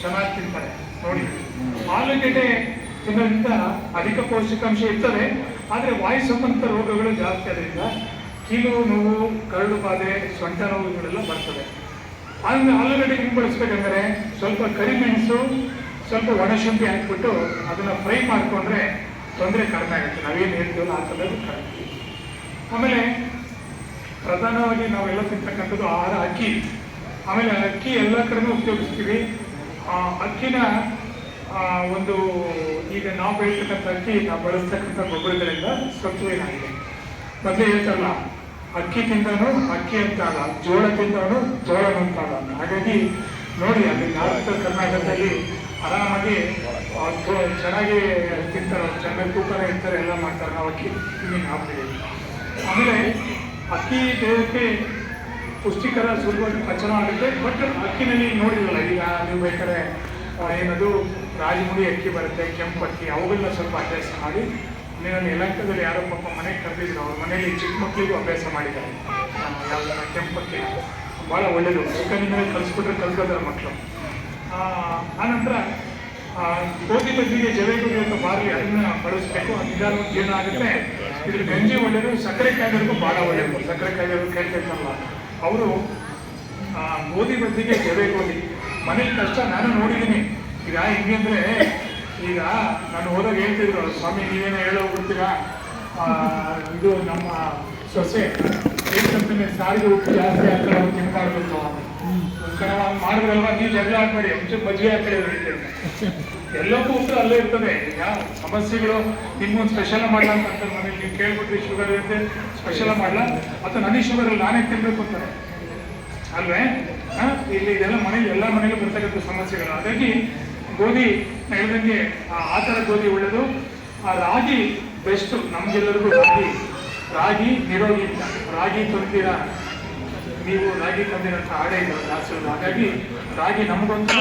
ಚೆನ್ನಾಗಿ ತಿಂತಾರೆ ನೋಡಿ. ಆಲೂಗೆಡ್ಡೆ ತಿನ್ನೋದ್ರಿಂದ ಅಧಿಕ ಪೌಷ್ಟಿಕಾಂಶ ಇರ್ತದೆ, ಆದರೆ ವಾಯು ಸಂಬಂಧಿತ ರೋಗಗಳು ಜಾಸ್ತಿ ಅದರಿಂದ ಕೀಲು ನೋವು, ಕರಳು ಬಾಧೆ, ಸೊಂಟ ನೋವುಗಳೆಲ್ಲ ಬರ್ತದೆ. ಆದರೆ ಆಲೂಗಡ್ಡೆ ಹಿಂಗೆ ಬಳಸ್ಬೇಕಂದ್ರೆ ಸ್ವಲ್ಪ ಕರಿಮೆಣಸು, ಸ್ವಲ್ಪ ಒಣಶುಂಠಿ ಹಾಕ್ಬಿಟ್ಟು ಅದನ್ನು ಫ್ರೈ ಮಾಡಿಕೊಂಡ್ರೆ ತೊಂದರೆ ಕಡಿಮೆ ಆಗುತ್ತೆ. ನಾವೇನು ಹೇಳ್ತೀವಲ್ಲ ಆ ಥರದ್ದು ಕಡಿಮೆ. ಆಮೇಲೆ ಪ್ರಧಾನವಾಗಿ ನಾವೆಲ್ಲ ತಿಂತಕ್ಕಂಥದ್ದು ಆಹಾರ ಅಕ್ಕಿ. ಆಮೇಲೆ ಅಕ್ಕಿ ಎಲ್ಲ ಕಡೆನೂ ಉಪಯೋಗಿಸ್ತೀವಿ. ಅಕ್ಕಿನ ಒಂದು ಈಗ ನಾವು ಬೆಳೀತಕ್ಕಂಥ ಅಕ್ಕಿ ನಾವು ಬಳಸ್ತಕ್ಕಂಥ ಗೊಬ್ಬರಗಳಿಂದ ಸತ್ವೇನಾಗಿದೆ. ಮೊದಲೇ ಹೇಳ್ತಾರಲ್ಲ, ಅಕ್ಕಿ ತಿಂದವನು ಅಕ್ಕಿ ಅಂತ ಅಲ್ಲ, ಜೋಳ ತಿಂದವನು ಜೋಳನ ಅಂತ ಅಲ್ಲ. ಹಾಗಾಗಿ ನೋಡಿ, ಅಲ್ಲಿ ನಾರ್ತ್ ಕರ್ನಾಟಕದಲ್ಲಿ ಆರಾಮಾಗಿ ಚೆನ್ನಾಗಿ ತಿಂತಾರೆ, ಚೆನ್ನಾಗಿ ತೂಕನೇ ಇರ್ತಾರೆ, ಎಲ್ಲ ಮಾಡ್ತಾರೆ. ನಾವು ಅಕ್ಕಿ ಹಾಕ್ತೀವಿ. ಆಮೇಲೆ ಅಕ್ಕಿ ದೇಹಕ್ಕೆ ಪುಷ್ಟಿಕರ, ಸುಲಭವಾಗಿ ಪಚನ ಆಗುತ್ತೆ. ಬಟ್ ಅಕ್ಕಿನಲ್ಲಿ ನೋಡಿರಲ್ಲ, ಈಗ ನೀವು ಬೇಕಾದ್ರೆ ಏನದು ರಾಜಮುಡಿ ಅಕ್ಕಿ ಬರುತ್ತೆ, ಕೆಂಪು ಅಕ್ಕಿ, ಅವುಗಳನ್ನ ಸ್ವಲ್ಪ ಅಭ್ಯಾಸ ಮಾಡಿ. ನಾನು ಯಲಹಂಕದಲ್ಲಿ ಯಾರೋ ಪಾಪ ಮನೆಗೆ ಕರೆದಿದ್ರು, ಅವ್ರ ಮನೆಯಲ್ಲಿ ಚಿಕ್ಕ ಮಕ್ಕಳಿಗೂ ಅಭ್ಯಾಸ ಮಾಡಿದ್ದಾರೆ. ಯಾವ್ದಾರ ಕೆಂಪು ಅಕ್ಕಿ ಭಾಳ ಒಳ್ಳೆಯದು, ಚಿಕ್ಕನಿಂದಲೇ ಕಲಿಸ್ಬಿಟ್ರೆ ಕಲ್ಕೋತಾರೆ ಮಕ್ಕಳು. ಆನಂತರ ಗೋಧಿ ಬಜ್ಜಿಗೆ ಜವೆ ಗೋಧಿ ಅಂತ ಬಾರ್ಲಿ, ಅದನ್ನ ಬಳಸಬೇಕು. ನಿಧಾನ ಜೀರ್ಣ ಆಗುತ್ತೆ. ಇದ್ರ ಗಂಜಿ ಒಳ್ಳೆಯದು, ಸಕ್ಕರೆ ಕಾಯಿಲೆಗೂ ಭಾಳ ಒಳ್ಳೆಯದು. ಸಕ್ಕರೆ ಕಾಯಿಲೆಗಳು ಕೇಳ್ತಿರ್ತಾರಲ್ಲ ಅವರು ಗೋಧಿ ಬಜ್ಜಿಗೆ ಜವೆ ಗೋಧಿ ಮನೇಲಿ ಕಷ್ಟ ನಾನು ನೋಡಿದ್ದೀನಿ. ಈಗ ಹೆಂಗೆ ಅಂದರೆ, ಈಗ ನಾನು ಹೋದಾಗ ಹೇಳ್ತಿದ್ರು, ಸ್ವಾಮಿ ನೀವೇನೋ ಹೇಳೋಗ್ಬಿಡ್ತೀರಾ, ಇದು ನಮ್ಮ ಸೊಸೆ ಏಕಂತಾನೆ ಸಾರಿಗೆ ಉಪ್ಪು ಜಾಸ್ತಿ ಹಾಕಿ ತಿನ್ಬಾರ್ದು ಮಾಡಿದ್ರಲ್ವ, ನೀವು ಜಗಳ ಹಾಕ್ಬೇಡಿ, ಒಂಚೂರು ಮಜ್ಜಿಗೆ ಹಾಕಿ ಹೇಳ್ತೇವೆ. ಎಲ್ಲಕ್ಕೂ ಉತ್ತರ ಅಲ್ಲೇ ಇರ್ತದೆ. ಈಗ ಸಮಸ್ಯೆಗಳು ನಿಮ್ಗೊಂದು ಸ್ಪೆಷಲ್ ಮಾಡಲ್ಲ ಅಂತ ಮನೇಲಿ ನೀವು ಕೇಳ್ಬಿಟ್ರಿ, ಶುಗರ್ ಇರುತ್ತೆ ಸ್ಪೆಷಲ್ ಮಾಡಲ್ಲ, ಅಥವಾ ನನಗೆ ಶುಗರ್ ಇಲ್ಲ ನಾನೇ ತಿನ್ಬೇಕು ಅಂತಾರೆ ಅಲ್ವೇ. ಇಲ್ಲಿ ಇದೆಲ್ಲ ಮನೇಲಿ ಎಲ್ಲ ಮನೇಲಿ ಬರ್ತಕ್ಕಂಥ ಸಮಸ್ಯೆಗಳು. ಹಾಗಾಗಿ ಗೋಧಿ ಹೇಳ್ದಂಗೆ ಆ ಥರ ಗೋಧಿ ಒಳ್ಳೆಯದು. ರಾಗಿ ಬೆಸ್ಟ್ ನಮ್ಗೆಲ್ಲರಿಗೂ. ರಾಗಿ ನಿರೋಗಿ ಅಂತ, ರಾಗಿ ತಂದಿರ ನೀವು ರಾಗಿ ತಂದಿರಂತ ಆಡೇ ಇದ್ದಾರೆ ಜಾಸ್ತಿ. ಹಾಗಾಗಿ ರಾಗಿ ನಮಗೊಂದು